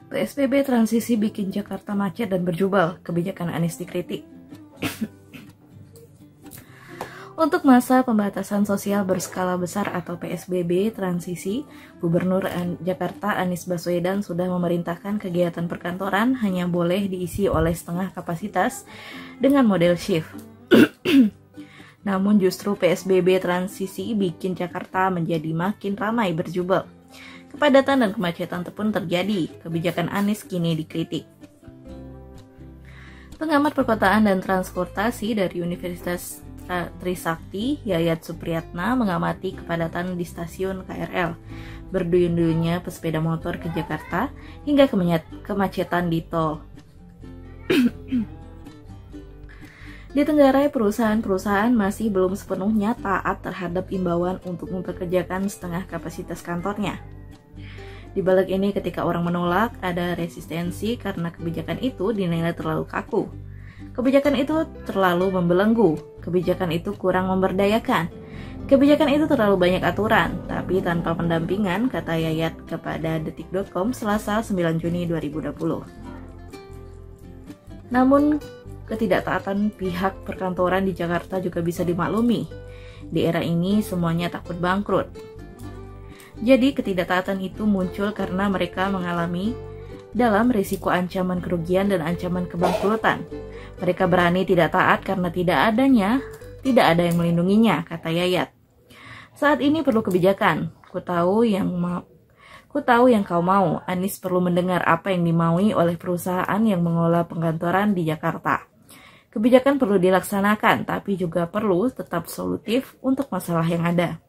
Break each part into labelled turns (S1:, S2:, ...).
S1: PSBB transisi bikin Jakarta macet dan berjubel, kebijakan Anies dikritik. Untuk masa pembatasan sosial berskala besar atau PSBB transisi, Gubernur Jakarta Anies Baswedan sudah memerintahkan kegiatan perkantoran hanya boleh diisi oleh setengah kapasitas dengan model shift. Namun justru PSBB transisi bikin Jakarta menjadi makin ramai berjubel. Kepadatan dan kemacetan pun terjadi, kebijakan Anies kini dikritik. Pengamat perkotaan dan transportasi dari Universitas Trisakti, Yayat Supriyatna mengamati kepadatan di stasiun KRL, berduyun-duyunnya pesepeda motor ke Jakarta, hingga kemacetan di tol. Di Tenggarai, perusahaan-perusahaan masih belum sepenuhnya taat terhadap imbauan untuk mempekerjakan setengah kapasitas kantornya. Di balik ini, ketika orang menolak, ada resistensi karena kebijakan itu dinilai terlalu kaku. Kebijakan itu terlalu membelenggu, kebijakan itu kurang memberdayakan, kebijakan itu terlalu banyak aturan, tapi tanpa pendampingan, kata Yayat kepada detik.com Selasa 9 Juni 2020. Namun, ketidaktaatan pihak perkantoran di Jakarta juga bisa dimaklumi. Di era ini, semuanya takut bangkrut. Jadi, ketidaktaatan itu muncul karena mereka mengalami dalam risiko ancaman kerugian dan ancaman kebangkrutan. Mereka berani tidak taat karena tidak ada yang melindunginya, kata Yayat. Saat ini perlu kebijakan. Ku tahu yang kau mau. Anies perlu mendengar apa yang dimaui oleh perusahaan yang mengelola pengkantoran di Jakarta. Kebijakan perlu dilaksanakan, tapi juga perlu tetap solutif untuk masalah yang ada.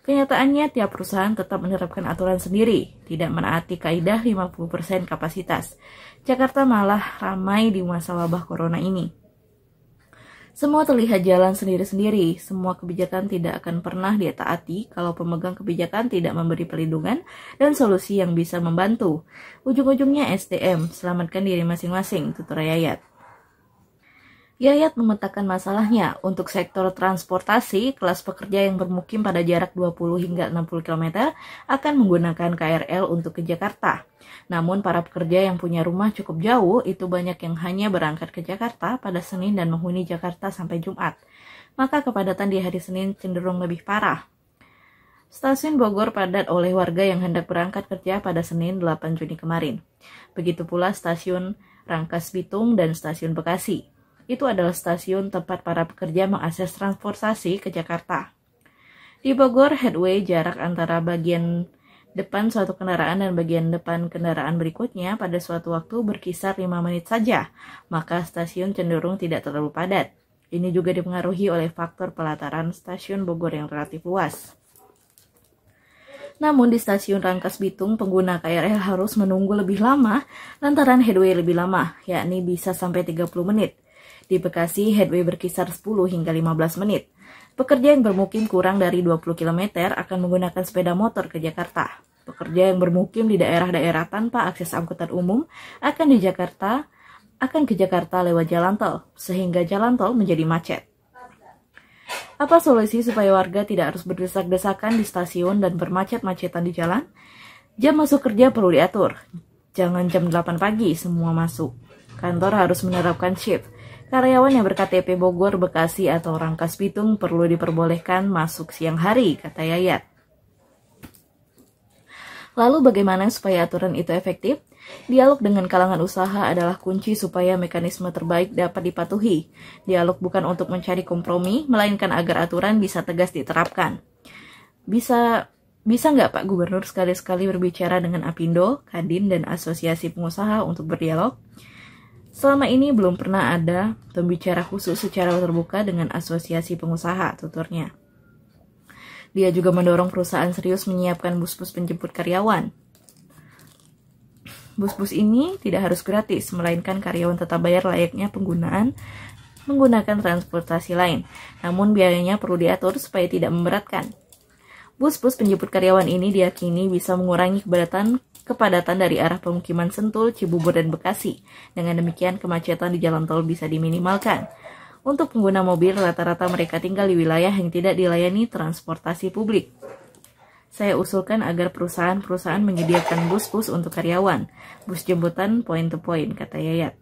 S1: Kenyataannya, tiap perusahaan tetap menerapkan aturan sendiri, tidak menaati kaidah 50% kapasitas. Jakarta malah ramai di masa wabah corona ini. Semua terlihat jalan sendiri-sendiri, semua kebijakan tidak akan pernah ditaati kalau pemegang kebijakan tidak memberi perlindungan dan solusi yang bisa membantu. Ujung-ujungnya SDM, selamatkan diri masing-masing, tutur Yayat. Yayat memetakan masalahnya. Untuk sektor transportasi, kelas pekerja yang bermukim pada jarak 20 hingga 60 km akan menggunakan KRL untuk ke Jakarta. Namun para pekerja yang punya rumah cukup jauh, itu banyak yang hanya berangkat ke Jakarta pada Senin dan menghuni Jakarta sampai Jumat. Maka kepadatan di hari Senin cenderung lebih parah. Stasiun Bogor padat oleh warga yang hendak berangkat kerja pada Senin 8 Juni kemarin. Begitu pula stasiun Rangkas Bitung dan stasiun Bekasi. Itu adalah stasiun tempat para pekerja mengakses transportasi ke Jakarta. Di Bogor, headway jarak antara bagian depan suatu kendaraan dan bagian depan kendaraan berikutnya pada suatu waktu berkisar 5 menit saja, maka stasiun cenderung tidak terlalu padat. Ini juga dipengaruhi oleh faktor pelataran stasiun Bogor yang relatif luas. Namun di stasiun Rangkas Bitung, pengguna KRL harus menunggu lebih lama lantaran headway lebih lama, yakni bisa sampai 30 menit. Di Bekasi, headway berkisar 10 hingga 15 menit. Pekerja yang bermukim kurang dari 20 km akan menggunakan sepeda motor ke Jakarta. Pekerja yang bermukim di daerah-daerah tanpa akses angkutan umum akan ke Jakarta lewat jalan tol, sehingga jalan tol menjadi macet. Apa solusi supaya warga tidak harus berdesak-desakan di stasiun dan bermacet-macetan di jalan? Jam masuk kerja perlu diatur. Jangan jam 8 pagi semua masuk. Kantor harus menerapkan shift. Karyawan yang berKTP Bogor, Bekasi, atau Rangkas Bitung perlu diperbolehkan masuk siang hari, kata Yayat. Lalu bagaimana supaya aturan itu efektif? Dialog dengan kalangan usaha adalah kunci supaya mekanisme terbaik dapat dipatuhi. Dialog bukan untuk mencari kompromi, melainkan agar aturan bisa tegas diterapkan. Bisa nggak Pak Gubernur sekali-sekali berbicara dengan Apindo, Kadin, dan Asosiasi Pengusaha untuk berdialog? Selama ini belum pernah ada pembicara khusus secara terbuka dengan asosiasi pengusaha, tuturnya. Dia juga mendorong perusahaan serius menyiapkan bus-bus penjemput karyawan. Bus-bus ini tidak harus gratis, melainkan karyawan tetap bayar layaknya menggunakan transportasi lain. Namun biayanya perlu diatur supaya tidak memberatkan. Bus-bus penjemput karyawan ini diyakini bisa mengurangi kepadatan dari arah pemukiman Sentul, Cibubur, dan Bekasi. Dengan demikian, kemacetan di jalan tol bisa diminimalkan. Untuk pengguna mobil, rata-rata mereka tinggal di wilayah yang tidak dilayani transportasi publik. Saya usulkan agar perusahaan-perusahaan menyediakan bus-bus untuk karyawan, bus jemputan point to point, kata Yayat.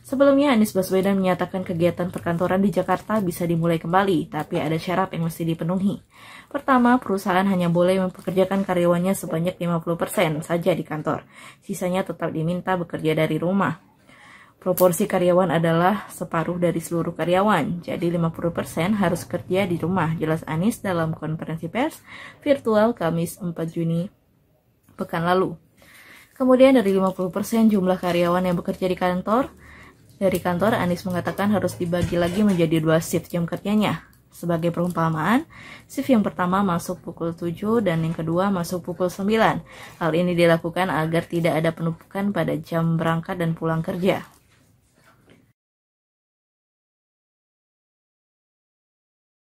S1: Sebelumnya, Anies Baswedan menyatakan kegiatan perkantoran di Jakarta bisa dimulai kembali, tapi ada syarat yang mesti dipenuhi. Pertama, perusahaan hanya boleh mempekerjakan karyawannya sebanyak 50% saja di kantor. Sisanya tetap diminta bekerja dari rumah. Proporsi karyawan adalah separuh dari seluruh karyawan, jadi 50% harus kerja di rumah, jelas Anies dalam konferensi pers virtual Kamis 4 Juni pekan lalu. Kemudian dari 50% jumlah karyawan yang bekerja dari kantor, Anies mengatakan harus dibagi lagi menjadi 2 shift jam kerjanya. Sebagai perumpamaan, shift yang pertama masuk pukul 7 dan yang kedua masuk pukul 9. Hal ini dilakukan agar tidak ada penumpukan pada jam berangkat dan pulang kerja.